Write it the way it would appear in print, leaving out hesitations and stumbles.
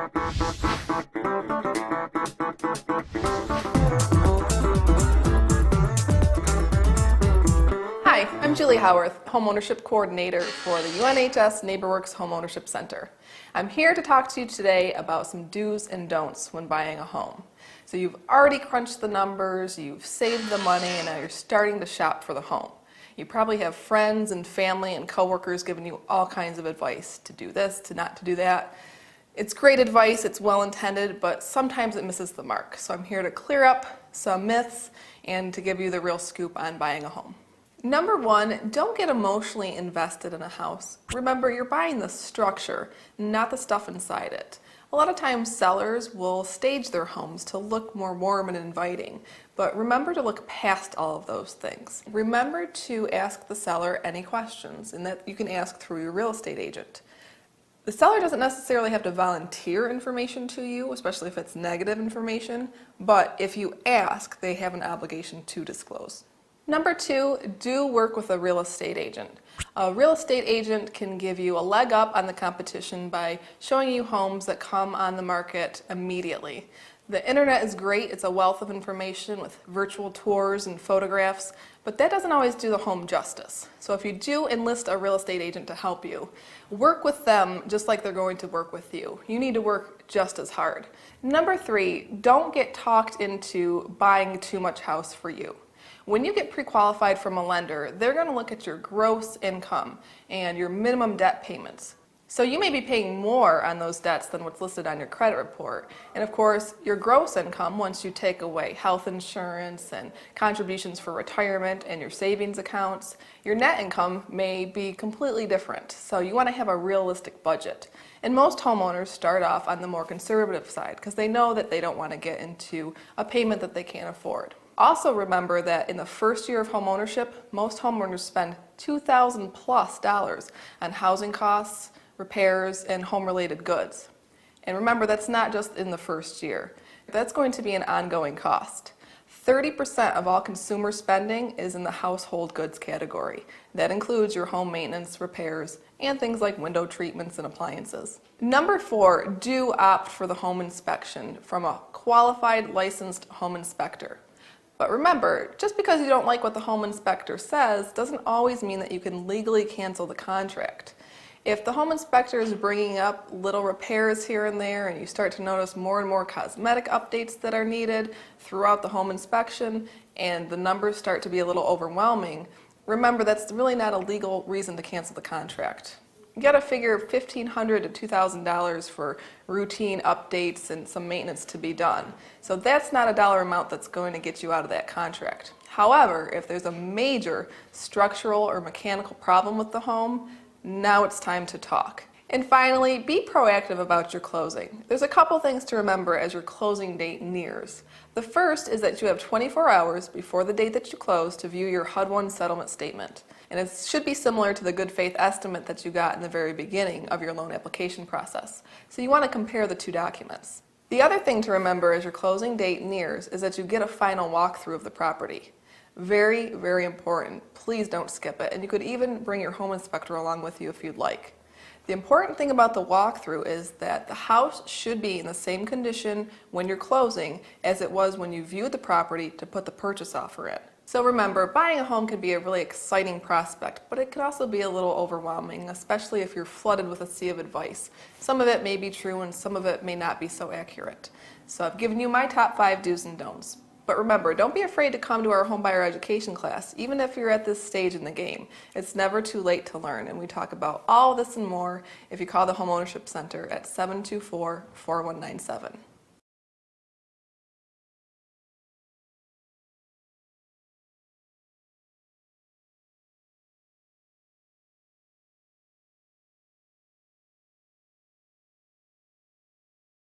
Hi, I'm Julie Howarth, Homeownership Coordinator for the UNHS NeighborWorks Homeownership Center. I'm here to talk to you today about some do's and don'ts when buying a home. So you've already crunched the numbers, you've saved the money, and now you're starting to shop for the home. You probably have friends and family and coworkers giving you all kinds of advice to do this, to not to do that. It's great advice, it's well intended, but sometimes it misses the mark. So I'm here to clear up some myths and to give you the real scoop on buying a home. Number one, don't get emotionally invested in a house. Remember, you're buying the structure, not the stuff inside it. A lot of times sellers will stage their homes to look more warm and inviting, but remember to look past all of those things. Remember to ask the seller any questions, and that you can ask through your real estate agent. The seller doesn't necessarily have to volunteer information to you, especially if it's negative information, but if you ask, they have an obligation to disclose. Number two, do work with a real estate agent. A real estate agent can give you a leg up on the competition by showing you homes that come on the market immediately. The internet is great, it's a wealth of information with virtual tours and photographs, but that doesn't always do the home justice. So if you do enlist a real estate agent to help you, work with them just like they're going to work with you. You need to work just as hard. Number three, don't get talked into buying too much house for you. When you get pre-qualified from a lender, they're going to look at your gross income and your minimum debt payments. So you may be paying more on those debts than what's listed on your credit report. And of course, your gross income, once you take away health insurance and contributions for retirement and your savings accounts, your net income may be completely different. So you want to have a realistic budget. And most homeowners start off on the more conservative side because they know that they don't want to get into a payment that they can't afford. Also remember that in the first year of homeownership, most homeowners spend $2,000 plus on housing costs, repairs, and home-related goods. And remember, that's not just in the first year. That's going to be an ongoing cost. 30% of all consumer spending is in the household goods category. That includes your home maintenance, repairs, and things like window treatments and appliances. Number four, do opt for the home inspection from a qualified, licensed home inspector. But remember, just because you don't like what the home inspector says doesn't always mean that you can legally cancel the contract. If the home inspector is bringing up little repairs here and there and you start to notice more and more cosmetic updates that are needed throughout the home inspection and the numbers start to be a little overwhelming, remember that's really not a legal reason to cancel the contract. You got to figure $1,500 to $2,000 for routine updates and some maintenance to be done. So that's not a dollar amount that's going to get you out of that contract. However, if there's a major structural or mechanical problem with the home, now it's time to talk. And finally, be proactive about your closing. There's a couple things to remember as your closing date nears. The first is that you have 24 hours before the date that you close to view your HUD-1 settlement statement. And it should be similar to the good faith estimate that you got in the very beginning of your loan application process. So you want to compare the two documents. The other thing to remember as your closing date nears is that you get a final walkthrough of the property. Very, very important. Please don't skip it. And you could even bring your home inspector along with you if you'd like. The important thing about the walkthrough is that the house should be in the same condition when you're closing as it was when you viewed the property to put the purchase offer in. So remember, buying a home can be a really exciting prospect, but it can also be a little overwhelming, especially if you're flooded with a sea of advice. Some of it may be true and some of it may not be so accurate. So I've given you my top 5 do's and don'ts. But remember, don't be afraid to come to our homebuyer education class, even if you're at this stage in the game. It's never too late to learn, and we talk about all this and more if you call the Homeownership Center at 724-4197.